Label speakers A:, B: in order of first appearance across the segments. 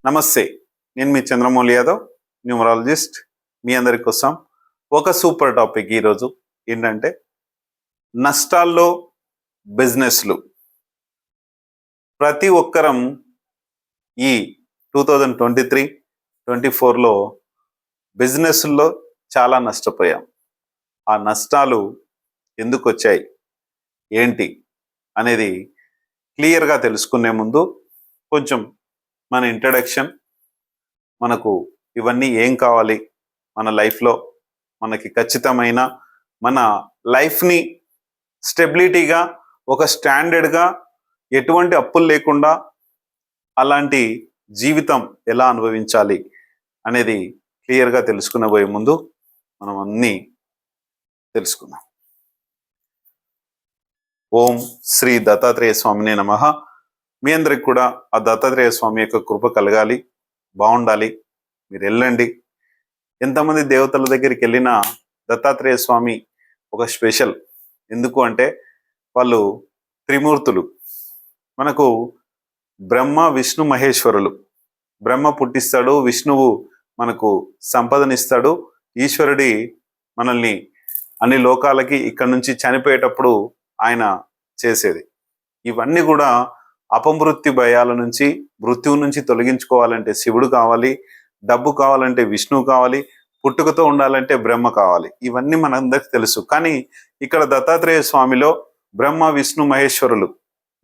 A: నమస్తే, నేను మీ చంద్రమౌళి యాదవ్, న్యూమరాలజిస్ట్. మీ అందరి కోసం ఒక సూపర్ టాపిక్ ఈరోజు ఏంటంటే నష్టాల్లో బిజినెస్లు. ప్రతి ఒక్కరం ఈ 2023-24లో బిజినెస్లో చాలా నష్టపోయాం. ఆ నష్టాలు ఎందుకు వచ్చాయి, ఏంటి అనేది క్లియర్గా తెలుసుకునే ముందు కొంచెం మన ఇంట్రడక్షన్, మనకు ఇవన్నీ ఏం కావాలి మన లైఫ్లో, మనకి ఖచ్చితమైన మన లైఫ్ని స్టెబిలిటీగా, ఒక స్టాండర్డ్గా, ఎటువంటి అప్పులు లేకుండా అలాంటి జీవితం ఎలా అనుభవించాలి అనేది క్లియర్గా తెలుసుకునబోయే ముందు మనం అన్నీ తెలుసుకుందాం. ఓం శ్రీ దత్తాత్రేయ స్వామినే నమః. మీ అందరికి కూడా ఆ దత్తాత్రేయ స్వామి యొక్క కృప కలగాలి, బాగుండాలి. మీరు వెళ్ళండి, ఎంతమంది దేవతల దగ్గరికి వెళ్ళినా దత్తాత్రేయ స్వామి ఒక స్పెషల్. ఎందుకు అంటే వాళ్ళు త్రిమూర్తులు. మనకు బ్రహ్మ విష్ణు మహేశ్వరులు. బ్రహ్మ పుట్టిస్తాడు, విష్ణువు మనకు సంపదనిస్తాడు, ఈశ్వరుడి మనల్ని అన్ని లోకాలకి ఇక్కడ నుంచి చనిపోయేటప్పుడు ఆయన చేసేది. ఇవన్నీ కూడా అపమృత్యు భయాల నుంచి, మృత్యువు నుంచి తొలగించుకోవాలంటే శివుడు కావాలి, డబ్బు కావాలంటే విష్ణువు కావాలి, పుట్టుకతో ఉండాలంటే బ్రహ్మ కావాలి. ఇవన్నీ మనందరికి తెలుసు. కానీ ఇక్కడ దత్తాత్రేయ స్వామిలో బ్రహ్మ విష్ణు మహేశ్వరులు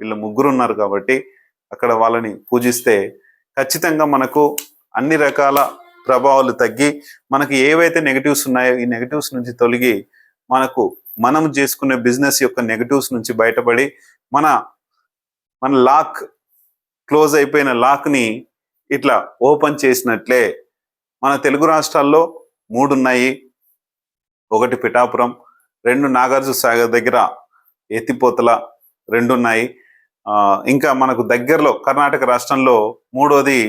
A: వీళ్ళు ముగ్గురు ఉన్నారు కాబట్టి అక్కడ వాళ్ళని పూజిస్తే ఖచ్చితంగా మనకు అన్ని రకాల ప్రభావాలు తగ్గి, మనకి ఏవైతే నెగటివ్స్ ఉన్నాయో ఈ నెగటివ్స్ నుంచి తొలగి, మనం చేసుకునే బిజినెస్ యొక్క నెగటివ్స్ నుంచి బయటపడి మన లాక్, క్లోజ్ అయిపోయిన లాక్ని ఇట్లా ఓపెన్ చేసినట్లే. మన తెలుగు రాష్ట్రాల్లో 3 ఉన్నాయి. 1 పిఠాపురం, 2 నాగార్జున సాగర్ దగ్గర ఎత్తిపోతల 2 ఉన్నాయి. ఇంకా మనకు దగ్గరలో కర్ణాటక రాష్ట్రంలో 3వది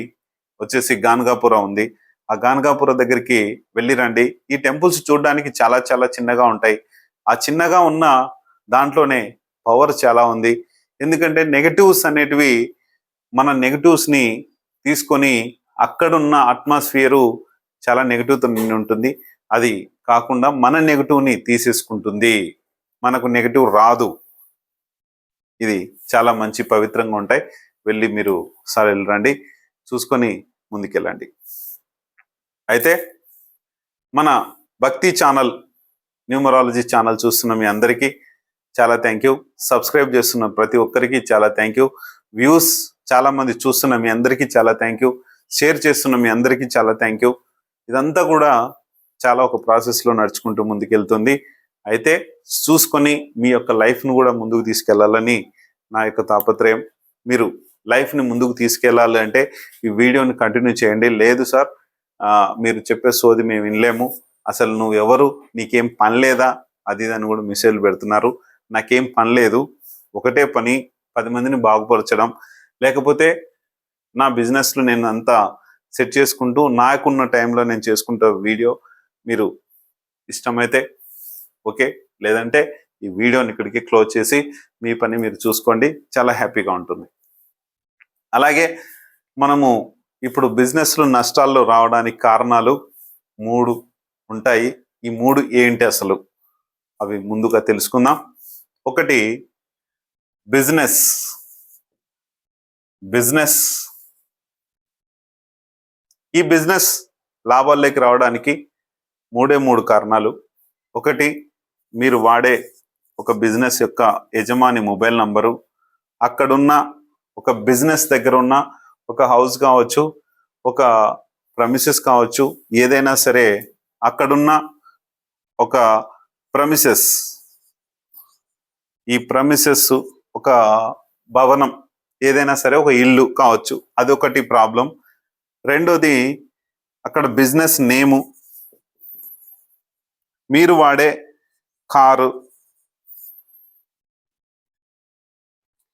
A: వచ్చేసి గాన్గాపురం ఉంది. ఆ గాన్గాపురం దగ్గరికి వెళ్ళి రండి. ఈ టెంపుల్స్ చూడడానికి చాలా చాలా చిన్నగా ఉంటాయి. ఆ చిన్నగా ఉన్న దాంట్లోనే పవర్ చాలా ఉంది. ఎందుకంటే నెగటివ్స్ అనేటివి, మన నెగటివ్స్ని తీసుకొని అక్కడున్న అట్మాస్ఫియరు చాలా నెగటివ్తో నిండి ఉంటుంది. అది కాకుండా మన నెగటివ్ని తీసేసుకుంటుంది, మనకు నెగటివ్ రాదు. ఇది చాలా మంచి పవిత్రంగా ఉంటాయి. వెళ్ళి మీరు ఒకసారి వెళ్ళరండి, చూసుకొని ముందుకెళ్ళండి. అయితే మన భక్తి ఛానల్, న్యూమరాలజీ ఛానల్ చూస్తున్న మీ అందరికీ చాలా థ్యాంక్ యూ. సబ్స్క్రైబ్ చేస్తున్న ప్రతి ఒక్కరికి చాలా థ్యాంక్ యూ. వ్యూస్ చాలా మంది చూస్తున్న మీ అందరికీ చాలా థ్యాంక్ యూ. షేర్ చేస్తున్న మీ అందరికీ చాలా థ్యాంక్ యూ. ఇదంతా కూడా చాలా ఒక ప్రాసెస్లో నడుచుకుంటూ ముందుకెళ్తుంది. అయితే చూసుకొని మీ యొక్క లైఫ్ను కూడా ముందుకు తీసుకెళ్లాలని నా యొక్క తాపత్రయం. మీరు లైఫ్ని ముందుకు తీసుకెళ్ళాలి అంటే ఈ వీడియోని కంటిన్యూ చేయండి. లేదు సార్, మీరు చెప్పే సోది మేము వినలేము, అసలు నువ్వు ఎవరు, నీకేం పని లేదా, అది అని కూడా మెసేజ్లు పెడుతున్నారు. నాకేం పని లేదు, ఒకటే పని 10 మందిని బాగుపరచడం, లేకపోతే నా బిజినెస్లో నేను అంతా సెట్ చేసుకుంటూ నాకున్న టైంలో నేను చేసుకుంటా వీడియో. మీరు ఇష్టమైతే ఓకే, లేదంటే ఈ వీడియోని ఇక్కడికి క్లోజ్ చేసి మీ పని మీరు చూసుకోండి, చాలా హ్యాపీగా ఉంటుంది. అలాగే మనము ఇప్పుడు బిజినెస్లో నష్టాల్లో రావడానికి కారణాలు 3 ఉంటాయి. ఈ 3 ఏంటి అసలు, అవి ముందుగా తెలుసుకుందాం. ఒకటి బిజినెస్. ఈ బిజినెస్ లాభాల్లోకి రావడానికి 3 కారణాలు. ఒకటి, మీరు వాడే ఒక బిజినెస్ యొక్క యజమాని మొబైల్ నంబరు, అక్కడున్న ఒక బిజినెస్ దగ్గర ఉన్న ఒక హౌస్ కావచ్చు, ఒక ప్రమిసెస్ కావచ్చు, ఏదైనా సరే అక్కడున్న ఒక ప్రమిసెస్, ఈ ప్రమిసెస్ ఒక భవనం, ఏదైనా సరే ఒక ఇల్లు కావచ్చు, అదొకటి ప్రాబ్లం. రెండోది అక్కడ బిజినెస్ నేము, మీరు వాడే కారు,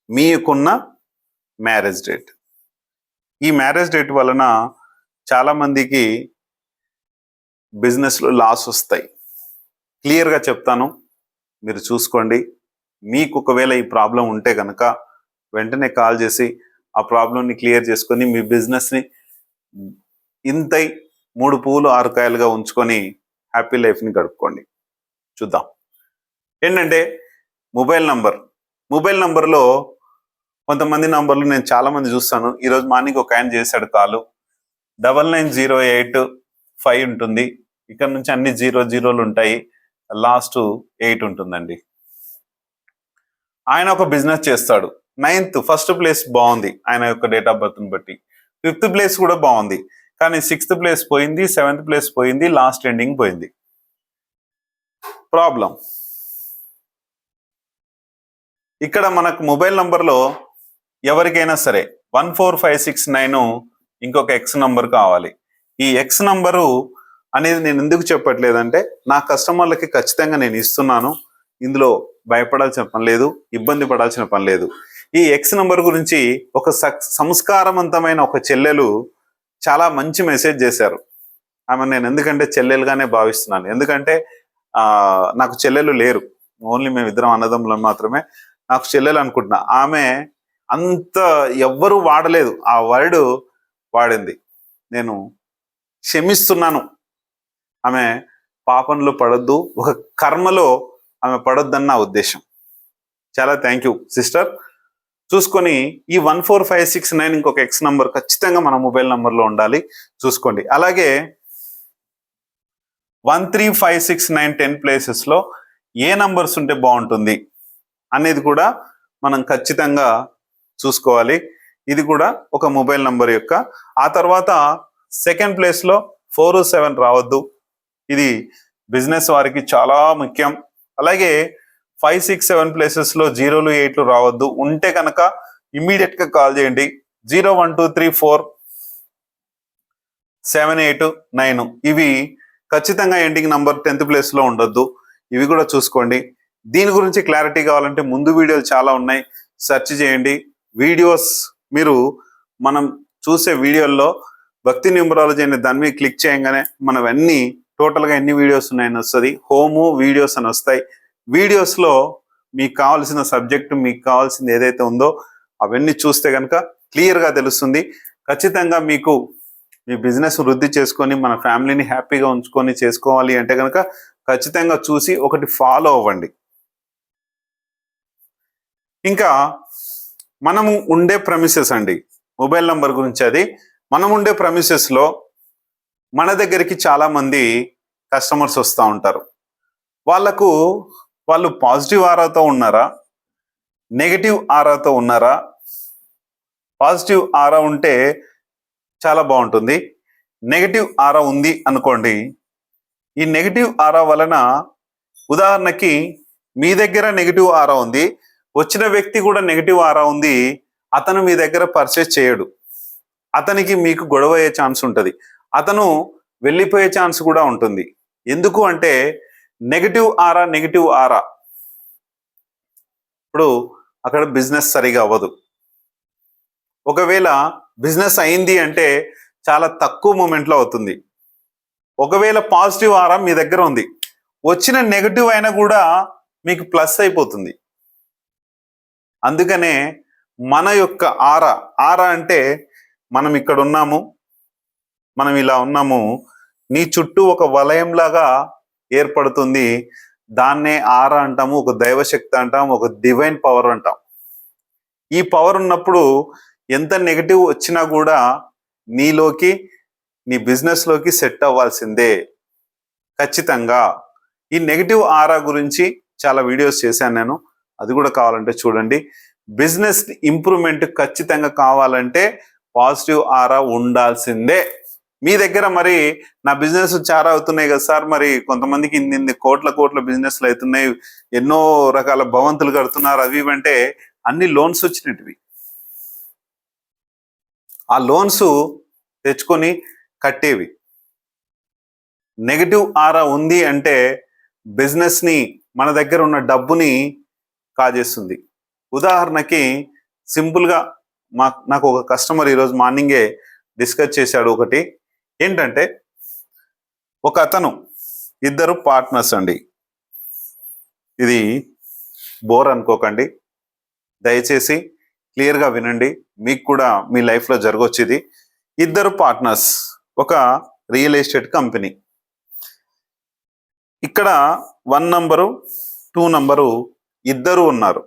A: మీకున్న మ్యారేజ్ డేట్. ఈ మ్యారేజ్ డేట్ వలన చాలామందికి బిజినెస్లో లాస్ వస్తాయి. క్లియర్గా చెప్తాను, మీరు చూసుకోండి. మీకు ఒకవేళ ఈ ప్రాబ్లం ఉంటే కనుక వెంటనే కాల్ చేసి ఆ ప్రాబ్లంని క్లియర్ చేసుకొని మీ బిజినెస్ని ఇంతై 3 పువ్వులు 6 కాయలుగా ఉంచుకొని హ్యాపీ లైఫ్ని గడుపుకోండి. చూద్దాం. ఏంటంటే మొబైల్ నంబర్లో కొంతమంది నంబర్లు నేను చాలా మంది చూస్తాను. ఈరోజు మార్నింగ్ ఒక ఆయన చేశాడు కాలు, 99085 ఉంటుంది. ఇక్కడ నుంచి అన్ని 00లు ఉంటాయి, లాస్ట్ 8 ఉంటుందండి. ఆయన ఒక బిజినెస్ చేస్తాడు. 9th ఫస్ట్ ప్లేస్ బాగుంది ఆయన యొక్క డేట్ ఆఫ్ బర్త్ని బట్టి, 5th ప్లేస్ కూడా బాగుంది, కానీ 6th ప్లేస్ పోయింది, 7th ప్లేస్ పోయింది, లాస్ట్ ఎండింగ్ పోయింది. ప్రాబ్లం ఇక్కడ మనకు మొబైల్ నంబర్లో ఎవరికైనా సరే 14569 ఇంకొక ఎక్స్ నంబర్ కావాలి. ఈ ఎక్స్ నంబరు అనేది నేను ఎందుకు చెప్పట్లేదంటే, నా కస్టమర్లకి ఖచ్చితంగా నేను ఇస్తున్నాను. ఇందులో భయపడాల్సిన పని లేదు, ఇబ్బంది పడాల్సిన పని లేదు. ఈ ఎక్స్ నంబర్ గురించి ఒక సంస్కారవంతమైన ఒక చెల్లెలు చాలా మంచి మెసేజ్ చేశారు. ఆమె నేను ఎందుకంటే చెల్లెలుగానే భావిస్తున్నాను. ఎందుకంటే నాకు చెల్లెలు లేరు, ఓన్లీ మేము ఇద్దరం అన్నదమ్ములం మాత్రమే. నాకు చెల్లెలు అనుకుంటున్నా. ఆమె అంత ఎవ్వరూ వాడలేదు ఆ వర్డ్ వాడింది. నేను క్షమిస్తున్నాను, ఆమె పాపంలో పడొద్దు, ఒక కర్మలో ఆమె పడొద్దన్న నా ఉద్దేశం. చాలా థ్యాంక్ యూ సిస్టర్. చూసుకొని ఈ 14569 ఇంకొక ఎక్స్ నంబర్ ఖచ్చితంగా మన మొబైల్ నంబర్లో ఉండాలి, చూసుకోండి. అలాగే 13569 10 ప్లేసెస్లో ఏ నంబర్స్ ఉంటే బాగుంటుంది అనేది కూడా మనం ఖచ్చితంగా చూసుకోవాలి. ఇది కూడా ఒక మొబైల్ నంబర్ యొక్క. ఆ తర్వాత సెకండ్ ప్లేస్లో 407 రావద్దు, ఇది బిజినెస్ వారికి చాలా ముఖ్యం. అలాగే 567 ప్లేసెస్లో 0లు 8లు రావద్దు. ఉంటే కనుక ఇమ్మీడియట్గా కాల్ చేయండి. 012347889 ఇవి ఖచ్చితంగా ఎండింగ్ నంబర్ 10th ప్లేస్లో ఉండొద్దు. ఇవి కూడా చూసుకోండి. దీని గురించి క్లారిటీ కావాలంటే ముందు వీడియోలు చాలా ఉన్నాయి, సెర్చ్ చేయండి. వీడియోస్ మీరు మనం చూసే వీడియోల్లో భక్తి న్యూమరాలజీ అనే దాని మీద క్లిక్ చేయగానే మనం అన్ని టోటల్గా ఎన్ని వీడియోస్ ఉన్నాయని వస్తుంది. హోము వీడియోస్ అని వస్తాయి. వీడియోస్లో మీకు కావాల్సిన సబ్జెక్టు, మీకు కావాల్సింది ఏదైతే ఉందో అవన్నీ చూస్తే కనుక క్లియర్గా తెలుస్తుంది. ఖచ్చితంగా మీకు మీ బిజినెస్ వృద్ధి చేసుకొని మన ఫ్యామిలీని హ్యాపీగా ఉంచుకొని చేసుకోవాలి అంటే కనుక ఖచ్చితంగా చూసి ఒకటి ఫాలో అవ్వండి. ఇంకా మనము ఉండే ప్రెమిసెస్ అండి, మొబైల్ నంబర్ గురించి అది. మనం ఉండే ప్రెమిసెస్లో మన దగ్గరికి చాలా మంది కస్టమర్స్ వస్తూ ఉంటారు. వాళ్ళు పాజిటివ్ ఆరాతో ఉన్నారా, నెగిటివ్ ఆరాతో ఉన్నారా? పాజిటివ్ ఆరా ఉంటే చాలా బాగుంటుంది. నెగిటివ్ ఆరా ఉంది అనుకోండి, ఈ నెగిటివ్ ఆరా వలన ఉదాహరణకి మీ దగ్గర నెగిటివ్ ఆరా ఉంది, వచ్చిన వ్యక్తి కూడా నెగిటివ్ ఆరా ఉంది, అతను మీ దగ్గర పర్చేస్ చేయడు, అతనికి మీకు గొడవ అయ్యే ఛాన్స్ ఉంటుంది, అతను వెళ్ళిపోయే ఛాన్స్ కూడా ఉంటుంది. ఎందుకు అంటే నెగిటివ్ ఆరా ఇప్పుడు అక్కడ బిజినెస్ సరిగా అవ్వదు. ఒకవేళ బిజినెస్ అయింది అంటే చాలా తక్కువ మూమెంట్లో అవుతుంది. ఒకవేళ పాజిటివ్ ఆరా మీ దగ్గర ఉంది, వచ్చిన నెగిటివ్ అయినా కూడా మీకు ప్లస్ అయిపోతుంది. అందుకనే మన యొక్క ఆరా అంటే మనం ఇక్కడ ఉన్నాము, మనం ఇలా ఉన్నాము, నీ చుట్టూ ఒక వలయంలాగా ఏర్పడుతుంది. దాన్నే ఆరా అంటాము, ఒక దైవశక్తి అంటాం, ఒక డివైన్ పవర్ అంటాం. ఈ పవర్ ఉన్నప్పుడు ఎంత నెగిటివ్ వచ్చినా కూడా నీలోకి, నీ బిజినెస్లోకి సెట్ అవ్వాల్సిందే ఖచ్చితంగా. ఈ నెగిటివ్ ఆరా గురించి చాలా వీడియోస్ చేశాను నేను, అది కూడా కావాలంటే చూడండి. బిజినెస్ ఇంప్రూవ్మెంట్ ఖచ్చితంగా కావాలంటే పాజిటివ్ ఆరా ఉండాల్సిందే మీ దగ్గర. మరి నా బిజినెస్ చాలా అవుతున్నాయి కదా సార్, మరి కొంతమందికి ఇన్ని కోట్ల బిజినెస్లు అవుతున్నాయి, ఎన్నో రకాల భవంతులు కడుతున్నారు, అవి ఇవంటే అన్ని లోన్స్ వచ్చినట్టువి. ఆ లోన్స్ తెచ్చుకొని కట్టేవి. నెగిటివ్ ఆరా ఉంది అంటే బిజినెస్ని, మన దగ్గర ఉన్న డబ్బుని కాజేస్తుంది. ఉదాహరణకి సింపుల్గా నాకు ఒక కస్టమర్ ఈరోజు మార్నింగే డిస్కస్ చేశాడు. ఒకటి ఏంటంటే, ఒక అతను, ఇద్దరు పార్ట్నర్స్ అండి. ఇది బోర్ అనుకోకండి, దయచేసి క్లియర్గా వినండి, మీకు కూడా మీ లైఫ్లో జరగవచ్చు ఇది. ఇద్దరు పార్ట్నర్స్, ఒక రియల్ ఎస్టేట్ కంపెనీ. ఇక్కడ 1 నంబరు 2 నంబరు ఇద్దరు ఉన్నారు.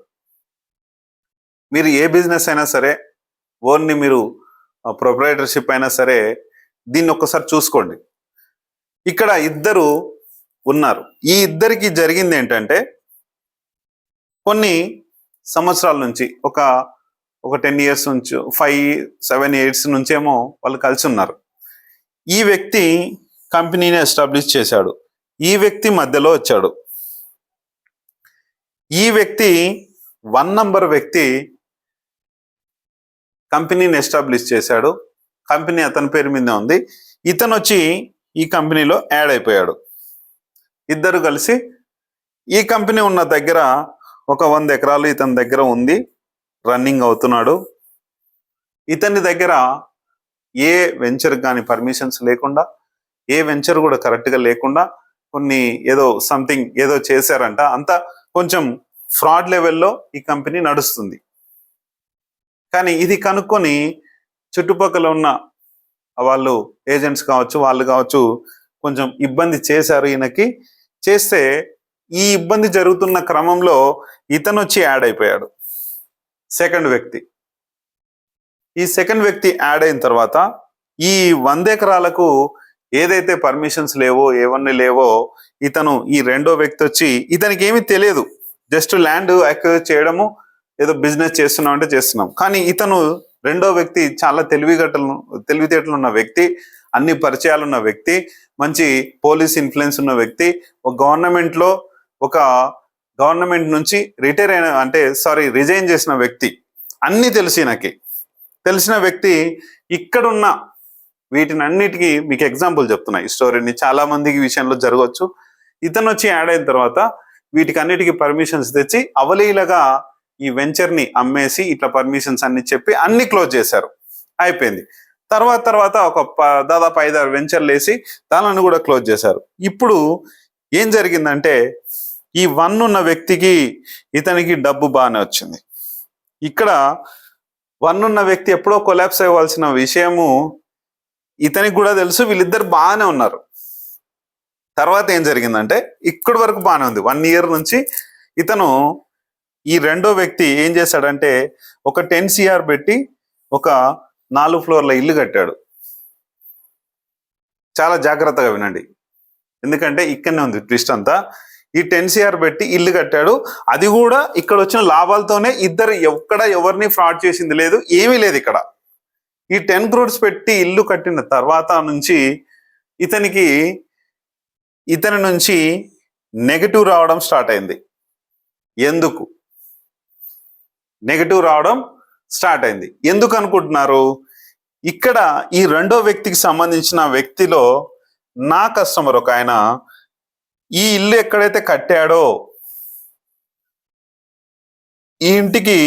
A: మీరు ఏ బిజినెస్ అయినా సరే, ఓన్లీ మీరు ప్రొప్రైటర్షిప్ అయినా సరే, దీన్ని ఒక్కసారి చూసుకోండి. ఇక్కడ ఇద్దరు ఉన్నారు. ఈ ఇద్దరికి జరిగింది ఏంటంటే, కొన్ని సంవత్సరాల నుంచి ఒక 10 ఇయర్స్ నుంచి 5-7 ఇయర్స్ నుంచేమో వాళ్ళు కలిసి ఉన్నారు. ఈ వ్యక్తి కంపెనీని ఎస్టాబ్లిష్ చేశాడు. ఈ వ్యక్తి మధ్యలో వచ్చాడు. ఈ వ్యక్తి 1 నంబర్ వ్యక్తి కంపెనీని ఎస్టాబ్లిష్ చేశాడు. కంపెనీ అతని పేరు మీద ఉంది. ఇతను వచ్చి ఈ కంపెనీలో యాడ్ అయిపోయాడు. ఇద్దరు కలిసి ఈ కంపెనీ ఉన్న దగ్గర ఒక 100 ఎకరాలు ఇతని దగ్గర ఉంది, రన్నింగ్ అవుతున్నాడు. ఇతని దగ్గర ఏ వెంచర్ కానీ పర్మిషన్స్ లేకుండా, ఏ వెంచర్ కూడా కరెక్ట్గా లేకుండా, కొన్ని ఏదో సంథింగ్ ఏదో చేశారంట. అంతా కొంచెం ఫ్రాడ్ లెవెల్లో ఈ కంపెనీ నడుస్తుంది. కానీ ఇది కనుక్కొని చుట్టుపక్కల ఉన్న వాళ్ళు, ఏజెంట్స్ కావచ్చు, వాళ్ళు కావచ్చు, కొంచెం ఇబ్బంది చేశారు ఈయనకి. చేస్తే ఈ ఇబ్బంది జరుగుతున్న క్రమంలో ఇతను వచ్చి యాడ్ అయిపోయాడు, సెకండ్ వ్యక్తి. ఈ సెకండ్ వ్యక్తి యాడ్ అయిన తర్వాత ఈ 100 ఎకరాలకు ఏదైతే పర్మిషన్స్ లేవో, ఏవన్నీ లేవో, ఇతను ఈ రెండో వ్యక్తి వచ్చి, ఇతనికి ఏమీ తెలియదు, జస్ట్ ల్యాండ్ అక్వైర్ చేయడము, ఏదో బిజినెస్ చేస్తున్నాం అంటే చేస్తున్నాం. కానీ ఇతను రెండో వ్యక్తి చాలా తెలివితేటలు ఉన్న వ్యక్తి, అన్ని పరిచయాలు ఉన్న వ్యక్తి, మంచి పోలీస్ ఇన్ఫ్లుయెన్స్ ఉన్న వ్యక్తి, ఒక గవర్నమెంట్ నుంచి రిజైన్ చేసిన వ్యక్తి, అన్ని తెలిసిన వ్యక్తి. ఇక్కడున్న వీటినన్నిటికీ మీకు ఎగ్జాంపుల్ చెప్తున్నా. ఈ స్టోరీని చాలా మందికి విషయంలో జరగవచ్చు. ఇతను వచ్చి యాడ్ అయిన తర్వాత వీటికి అన్నిటికీ పర్మిషన్స్ తెచ్చి అవలీలగా ఈ వెంచర్ని అమ్మేసి ఇట్లా పర్మిషన్స్ అన్ని చెప్పి అన్ని క్లోజ్ చేశారు. అయిపోయింది. తర్వాత ఒక దాదాపు 5-6 వెంచర్లు వేసి దానిని కూడా క్లోజ్ చేశారు. ఇప్పుడు ఏం జరిగిందంటే, ఈ 1 ఉన్న వ్యక్తికి ఇతనికి డబ్బు బాగానే వచ్చింది. ఇక్కడ 1 ఉన్న వ్యక్తి ఎప్పుడో కొలాప్స్ అవ్వాల్సిన విషయము ఇతనికి కూడా తెలుసు. వీళ్ళిద్దరు బాగానే ఉన్నారు. తర్వాత ఏం జరిగిందంటే, ఇక్కడి వరకు బాగానే ఉంది. 1 ఇయర్ నుంచి ఇతను, ఈ రెండో వ్యక్తి ఏం చేశాడంటే, ఒక 10 CR పెట్టి ఒక 4 ఫ్లోర్ల ఇల్లు కట్టాడు. చాలా జాగ్రత్తగా వినండి, ఎందుకంటే ఇక్కడనే ఉంది ట్విస్ట్ అంతా. ఈ 10 CR పెట్టి ఇల్లు కట్టాడు. అది కూడా ఇక్కడ వచ్చిన లాభాలతోనే. ఇద్దరు ఎవరిని ఫ్రాడ్ చేసింది లేదు, ఏమీ లేదు ఇక్కడ. ఈ 10 crores పెట్టి ఇల్లు కట్టిన తర్వాత నుంచి ఇతని నుంచి నెగటివ్ రావడం స్టార్ట్ అయింది. ఎందుకు నెగటివ్ రావడం స్టార్ట్ అయింది? ఎందుకు అనుకుంటున్నారు? ఇక్కడ ఈ రెండో వ్యక్తికి సంబంధించిన వ్యక్తిలో నా కస్టమర్ ఒక ఆయన, ఈ ఇల్లు ఎక్కడైతే కట్టాడో ఈ ఇంటికి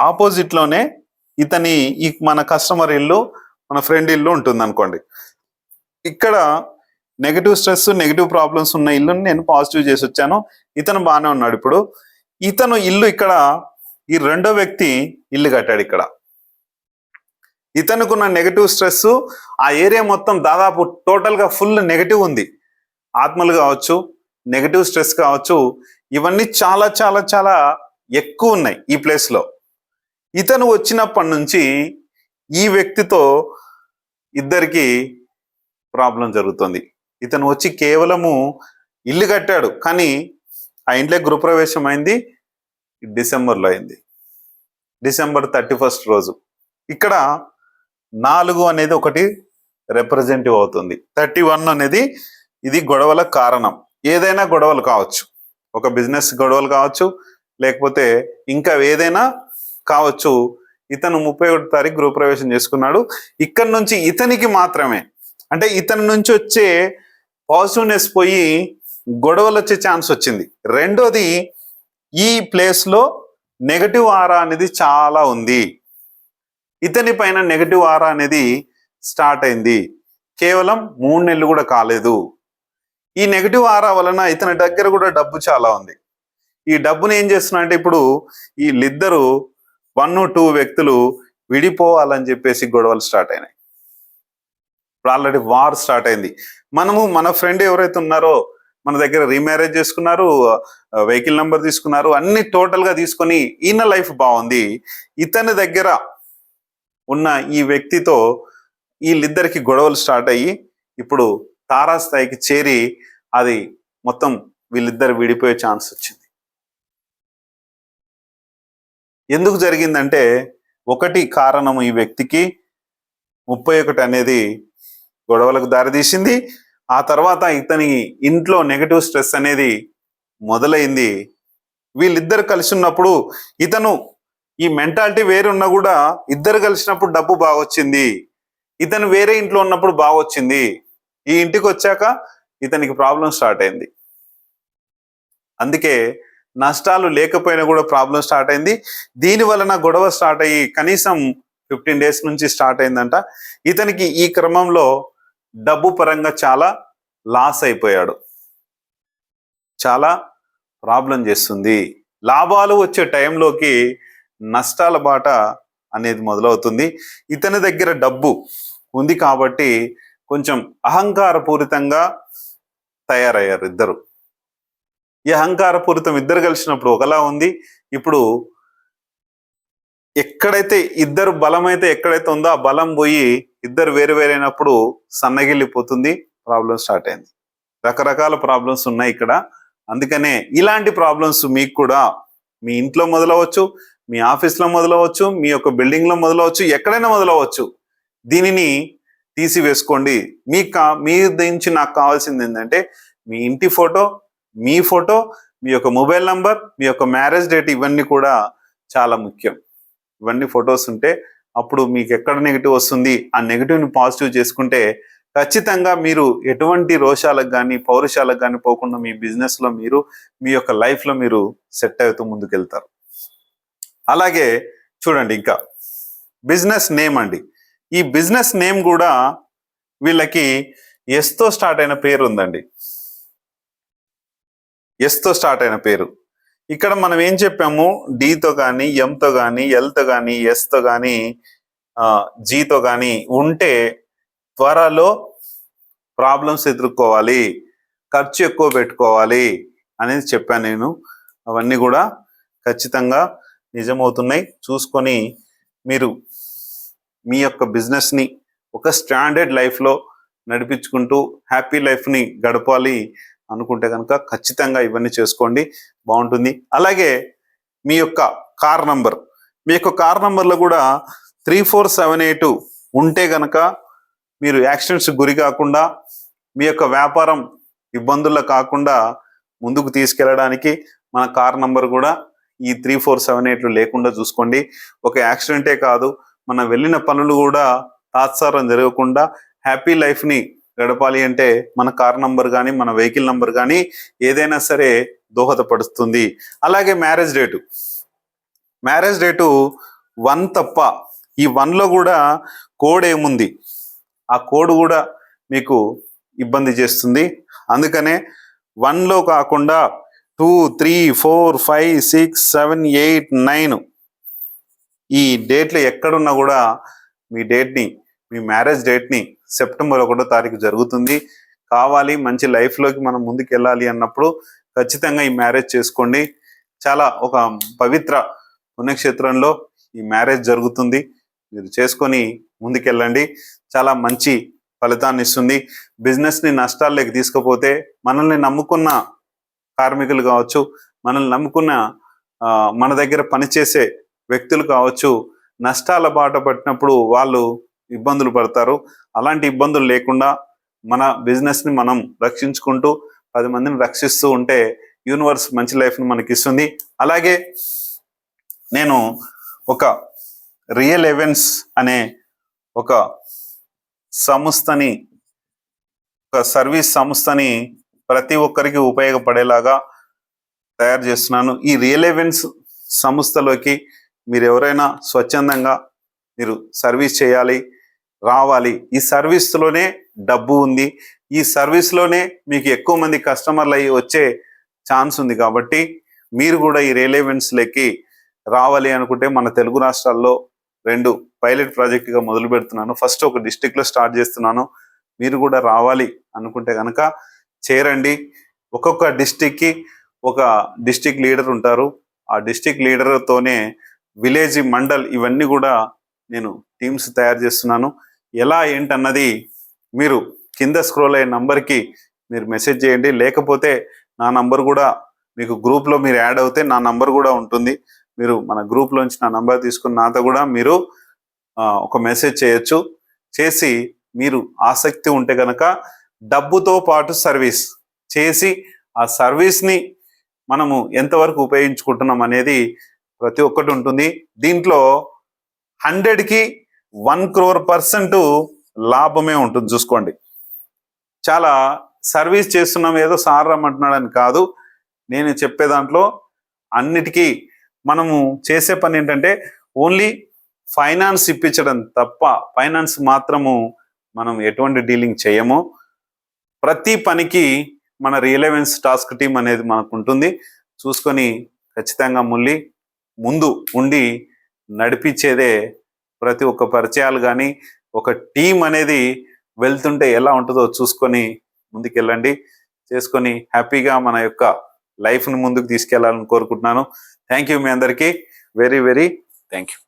A: ఆపోజిట్ లోనే మన కస్టమర్ ఇల్లు, మన ఫ్రెండ్ ఇల్లు ఉంటుంది అనుకోండి. ఇక్కడ నెగటివ్ స్ట్రెస్, నెగటివ్ ప్రాబ్లమ్స్ ఉన్న ఇల్లుని నేను పాజిటివ్ చేసి వచ్చాను. ఇతను బాగానే ఉన్నాడు. ఇప్పుడు ఇతను ఇల్లు ఇక్కడ, ఈ రెండో వ్యక్తి ఇల్లు కట్టాడు. ఇక్కడ ఇతనుకున్న నెగటివ్ స్ట్రెస్, ఆ ఏరియా మొత్తం దాదాపు టోటల్ గా ఫుల్ నెగటివ్ ఉంది. ఆత్మలు కావచ్చు, నెగటివ్ స్ట్రెస్ కావచ్చు, ఇవన్నీ చాలా చాలా చాలా ఎక్కువ ఉన్నాయి ఈ ప్లేస్ లో. ఇతను వచ్చినప్పటి నుంచి ఈ వ్యక్తితో ఇద్దరికి ప్రాబ్లం జరుగుతుంది. ఇతను వచ్చి కేవలము ఇల్లు కట్టాడు, కానీ ఆ ఇంట్లో గృహప్రవేశం అయింది డిసెంబర్లో అయింది. డిసెంబర్ 31st రోజు. ఇక్కడ 4 అనేది ఒకటి రిప్రజెంటివ్ అవుతుంది. 31 అనేది ఇది గొడవల కారణం. ఏదైనా గొడవలు కావచ్చు, ఒక బిజినెస్ గొడవలు కావచ్చు, లేకపోతే ఇంకా ఏదైనా కావచ్చు. ఇతను 31వ తారీఖు గృహప్రవేశం చేసుకున్నాడు. ఇక్కడ నుంచి ఇతనికి మాత్రమే, అంటే ఇతని నుంచి వచ్చే పాజిటివ్నెస్ పోయి గొడవలు వచ్చే ఛాన్స్ వచ్చింది. రెండోది, ఈ ప్లేస్ లో నెగటివ్ ఆరా అనేది చాలా ఉంది. ఇతని పైన నెగటివ్ ఆరా అనేది స్టార్ట్ అయింది. కేవలం 3 నెలలు కూడా కాలేదు. ఈ నెగటివ్ ఆరా వలన ఇతని దగ్గర కూడా డబ్బు చాలా ఉంది. ఈ డబ్బుని ఏం చేస్తున్నా అంటే, ఇప్పుడు వీళ్ళిద్దరూ 1-2 వ్యక్తులు విడిపోవాలని చెప్పేసి గొడవలు స్టార్ట్ అయినాయి. ఇప్పుడు ఆల్రెడీ వార్ స్టార్ట్ అయింది. మన ఫ్రెండ్ ఎవరైతే ఉన్నారో మన దగ్గర రీమ్యారేజ్ చేసుకున్నారు, వెహికల్ నెంబర్ తీసుకున్నారు, అన్ని టోటల్ గా తీసుకొని ఈయన లైఫ్ బాగుంది. ఇతని దగ్గర ఉన్న ఈ వ్యక్తితో వీళ్ళిద్దరికి గొడవలు స్టార్ట్ అయ్యి ఇప్పుడు తారాస్థాయికి చేరి అది మొత్తం వీళ్ళిద్దరు విడిపోయే ఛాన్స్ వచ్చింది. ఎందుకు జరిగిందంటే ఒకటి కారణం, ఈ వ్యక్తికి 31 అనేది గొడవలకు దారితీసింది. ఆ తర్వాత ఇతని ఇంట్లో నెగటివ్ స్ట్రెస్ అనేది మొదలైంది. వీళ్ళిద్దరు కలిసి ఉన్నప్పుడు ఇతను ఈ మెంటాలిటీ వేరున్నా కూడా ఇద్దరు కలిసినప్పుడు డబ్బు బాగా వచ్చింది. ఇతను వేరే ఇంట్లో ఉన్నప్పుడు బాగా వచ్చింది. ఈ ఇంటికి వచ్చాక ఇతనికి ప్రాబ్లం స్టార్ట్ అయింది. అందుకే నష్టాలు లేకపోయినా కూడా ప్రాబ్లం స్టార్ట్ అయింది. దీని వలన గొడవ స్టార్ట్ అయ్యి కనీసం 15 days నుంచి స్టార్ట్ అయిందంట. ఇతనికి ఈ క్రమంలో డబ్బు పరంగా చాలా లాస్ అయిపోయాడు. చాలా ప్రాబ్లం చేస్తుంది. లాభాలు వచ్చే టైంలోకి నష్టాల బాట అనేది మొదలవుతుంది. ఇతని దగ్గర డబ్బు ఉంది కాబట్టి కొంచెం అహంకారపూరితంగా తయారయ్యారు ఇద్దరు. ఈ అహంకారపూరితం ఇద్దరు కలిసినప్పుడు ఒకలా ఉంది. ఇప్పుడు ఎక్కడైతే ఇద్దరు బలం అయితే ఎక్కడైతే ఉందో ఆ బలం పోయి ఇద్దరు వేరు వేరైనప్పుడు సన్నగిల్లిపోతుంది. ప్రాబ్లం స్టార్ట్ అయింది. రకరకాల ప్రాబ్లమ్స్ ఉన్నాయి ఇక్కడ. అందుకనే ఇలాంటి ప్రాబ్లమ్స్ మీకు కూడా మీ ఇంట్లో మొదలవచ్చు, మీ ఆఫీస్లో మొదలవచ్చు, మీ యొక్క బిల్డింగ్లో మొదలవచ్చు, ఎక్కడైనా మొదలవచ్చు. దీనిని తీసివేసుకోండి. మీ నుంచి నాకు కావాల్సింది ఏంటంటే మీ ఇంటి ఫోటో, మీ ఫోటో, మీ యొక్క మొబైల్ నంబర్, మీ యొక్క మ్యారేజ్ డేట్, ఇవన్నీ కూడా చాలా ముఖ్యం. ఇవన్నీ ఫొటోస్ ఉంటే అప్పుడు మీకు ఎక్కడ నెగిటివ్ వస్తుంది, ఆ నెగిటివ్ని పాజిటివ్ చేసుకుంటే ఖచ్చితంగా మీరు ఎటువంటి రోషాలకు కానీ పౌరుషాలకు కానీ పోకుండా మీ బిజినెస్లో మీరు, మీ యొక్క లైఫ్లో మీరు సెట్ అవుతూ ముందుకెళ్తారు. అలాగే చూడండి, ఇంకా బిజినెస్ నేమ్ అండి. ఈ బిజినెస్ నేమ్ కూడా వీళ్ళకి ఎస్తో స్టార్ట్ అయిన పేరు ఉందండి. ఎస్తో స్టార్ట్ అయిన పేరు. ఇక్కడ మనం ఏం చెప్పాము, డితో కానీ, ఎంతో కానీ, ఎల్తో కానీ, ఎస్తో కానీ, జీతో కానీ ఉంటే త్వరలో ప్రాబ్లమ్స్ ఎదుర్కోవాలి, ఖర్చు ఎక్కువ పెట్టుకోవాలి అనేది చెప్పాను నేను. అవన్నీ కూడా ఖచ్చితంగా నిజమవుతున్నాయి. చూసుకొని మీరు మీ యొక్క బిజినెస్ని ఒక స్టాండర్డ్ లైఫ్లో నడిపించుకుంటూ హ్యాపీ లైఫ్ని గడపాలి అనుకుంటే కనుక ఖచ్చితంగా ఇవన్నీ చేసుకోండి, బాగుంటుంది. అలాగే మీ యొక్క కార్ నంబర్, మీ యొక్క కార్ నంబర్లో కూడా 3478 ఉంటే కనుక మీరు యాక్సిడెంట్స్ గురి కాకుండా, మీ యొక్క వ్యాపారం ఇబ్బందుల్లో కాకుండా ముందుకు తీసుకెళ్ళడానికి మన కార్ నంబర్ కూడా ఈ 3478 లేకుండా చూసుకోండి. ఒక యాక్సిడెంటే కాదు, మనం వెళ్ళిన పనులు కూడా తాత్సారం జరగకుండా హ్యాపీ లైఫ్ని గడపాలి అంటే మన కార్ నంబర్ కానీ, మన వెహికల్ నంబర్ కానీ ఏదైనా సరే దోహదపడుతుంది. అలాగే మ్యారేజ్ డేటు 1 తప్ప ఈ 1లో కూడా కోడ్ ఏముంది, ఆ కోడ్ కూడా మీకు ఇబ్బంది చేస్తుంది. అందుకనే 1లో కాకుండా 2, 3, 4, 5, 6, 7, 8, 9 ఈ డేట్లు ఎక్కడున్నా కూడా మీ డేట్ని, మీ మ్యారేజ్ డేట్ని సెప్టెంబర్ 1వ తారీఖు జరుగుతుంది. కావాలి, మంచి లైఫ్లోకి మనం ముందుకు వెళ్ళాలి అన్నప్పుడు ఖచ్చితంగా ఈ మ్యారేజ్ చేసుకోండి. చాలా ఒక పవిత్ర పుణ్యక్షేత్రంలో ఈ మ్యారేజ్ జరుగుతుంది. మీరు చేసుకొని ముందుకెళ్ళండి, చాలా మంచి ఫలితాన్ని ఇస్తుంది. బిజినెస్ని నష్టాల్లోకి తీసుకుపోతే మనల్ని నమ్ముకున్న కార్మికులు కావచ్చు, మనల్ని నమ్ముకున్న మన దగ్గర పనిచేసే వ్యక్తులు కావచ్చు, నష్టాల బాట పట్టినప్పుడు వాళ్ళు ఇబ్బందులు పడతారు. అలాంటి ఇబ్బందులు లేకుండా మన బిజినెస్ని మనం రక్షించుకుంటూ 10 మందిని రక్షిస్తూ ఉంటే యూనివర్స్ మంచి లైఫ్ని మనకి ఇస్తుంది. అలాగే నేను ఒక రియల్ ఈవెంట్స్ అనే ఒక సంస్థని, ఒక సర్వీస్ సంస్థని ప్రతి ఒక్కరికి ఉపయోగపడేలాగా తయారు చేస్తున్నాను. ఈ రియల్ ఈవెంట్స్ సంస్థలోకి మీరు ఎవరైనా స్వచ్ఛందంగా మీరు సర్వీస్ చేయాలి, రావాలి. ఈ సర్వీస్లోనే డబ్బు ఉంది, ఈ సర్వీస్లోనే మీకు ఎక్కువ మంది కస్టమర్లు అయ్యి వచ్చే ఛాన్స్ ఉంది. కాబట్టి మీరు కూడా ఈ రియల్ ఈవెంట్స్లోకి రావాలి అనుకుంటే మన తెలుగు రాష్ట్రాల్లో 2 పైలట్ ప్రాజెక్టుగా మొదలు పెడుతున్నాను. ఫస్ట్ ఒక డిస్ట్రిక్ట్లో స్టార్ట్ చేస్తున్నాను, మీరు కూడా రావాలి అనుకుంటే కనుక చేరండి. ఒక్కొక్క డిస్టిక్కి ఒక డిస్టిక్ లీడర్ ఉంటారు. ఆ డిస్టిక్ లీడర్తోనే విలేజ్, మండల్ ఇవన్నీ కూడా నేను టీమ్స్ తయారు చేస్తున్నాను. ఎలా ఏంటన్నది మీరు కింద స్క్రోల్ అయ్యే నంబర్కి మీరు మెసేజ్ చేయండి. లేకపోతే నా నంబర్ కూడా మీకు గ్రూప్లో మీరు యాడ్ అవుతే నా నంబర్ కూడా ఉంటుంది. మీరు మన గ్రూప్లోంచి నా నంబర్ తీసుకుని నాతో కూడా మీరు ఒక మెసేజ్ చేయొచ్చు. చేసి మీరు ఆసక్తి ఉంటే కనుక డబ్బుతో పాటు సర్వీస్ చేసి ఆ సర్వీస్ని మనము ఎంతవరకు ఉపయోగించుకుంటున్నాం అనేది ప్రతి ఒక్కటి ఉంటుంది. దీంట్లో 100కి 1 crore% లాభమే ఉంటుంది. చూసుకోండి, చాలా సర్వీస్ చేస్తున్నాం, ఏదో సార్ రమ్మంటున్నాడని కాదు. నేను చెప్పే దాంట్లో అన్నిటికీ మనము చేసే పని ఏంటంటే ఓన్లీ ఫైనాన్స్ ఇప్పించడం తప్ప ఫైనాన్స్ మాత్రము మనం ఎటువంటి డీలింగ్ చేయము. ప్రతి పనికి మన రిలవెన్స్ టాస్క్ టీం అనేది మనకు ఉంటుంది. చూసుకొని ఖచ్చితంగా ముందు ఉండి నడిపించేదే ప్రతి ఒక్క పరిచయాలు. కానీ ఒక టీం అనేది వెళ్తుంటే ఎలా ఉంటుందో చూసుకొని ముందుకెళ్ళండి. చేసుకొని హ్యాపీగా మన యొక్క లైఫ్ని ముందుకు తీసుకెళ్లాలని కోరుకుంటున్నాను. థ్యాంక్ యూ మీ అందరికీ. Very very thank you.